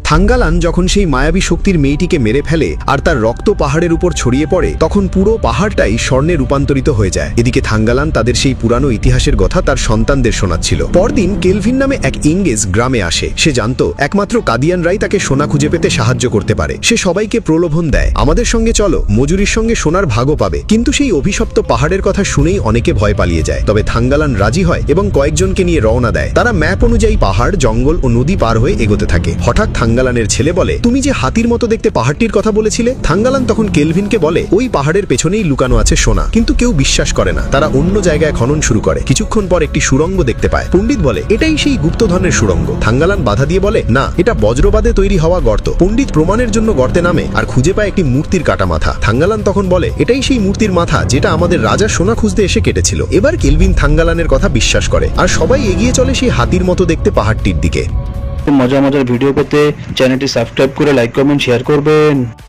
থাঙ্গালান যখন সেই মায়াবী শক্তির মেয়েটিকে মেরে ফেলে আর তার রক্ত পাহাড়ের উপর ছড়িয়ে পড়ে, তখন পুরো পাহাড়টাই স্বর্ণে রূপান্তরিত হয়ে যায়। এদিকে থাঙ্গালান তাদের সেই পুরানো ইতিহাসের কথা তার সন্তানদের শোনাচ্ছিল। পরদিন কেলভিন নামে এক ইংরেজ গ্রামে আসে। সে জানত একমাত্র কাদিয়ানরাই তাকে সোনা খুঁজে পেতে সাহায্য করতে পারে। সে সবাইকে প্রলোভন দেয়, আমাদের সঙ্গে চলো, মজুরির সঙ্গে সোনার ভাগও পাবে। কিন্তু সেই অভিশপ্ত পাহাড়ের কথা শুনেই অনেকে ভয় পালিয়ে যায়। তবে থাঙ্গালান রাজি হয় এবং কয়েকজনকে নিয়ে রওনা দেয়। তারা ম্যাপ অনুযায়ী পাহাড়, জঙ্গল ও নদী পার হয়ে এগোতে থাকে। হঠাৎ থাঙ্গালানের ছেলে বলে, তুমি যে হাতির মতো দেখতে পাহাড়টির কথা বলেছিলে? থাঙ্গালান তখন কেলভিনকে বলে, ওই পাহাড়ের পেছনেই লুকানো আছে সোনা। কিন্তু কেউ বিশ্বাস করে না। তারা অন্য জায়গায় খনন শুরু করে। কিছুক্ষণ পর একটি সুড়ঙ্গ দেখতে পায়। পণ্ডিত বলে, এটাই সেই গুপ্তধনের সুড়ঙ্গ। থাঙ্গালান বাধা দিয়ে বলে, না, এটা বজ্রবাদে তৈরি হওয়া গর্ত। পণ্ডিত প্রমাণের জন্য গর্তে নামে আর খুঁজে পায় একটি মূর্তির কাটা মাথা। থাঙ্গালান তখন বলে, এটাই সেই মূর্তির মাথা যেটা আমাদের রাজা সোনা খুঁজতে এসে কেটেছিল। এবার কেলভিন থাঙ্গালানের কথা বিশ্বাস করে আর সবাই এগিয়ে চলে সেই হাতির মতো দেখতে পাহাড়টির দিকে। মজার ভিডিও পেতে চ্যানেলটি সাবস্ক্রাইব করে লাইক কমেন্ট শেয়ার করবেন।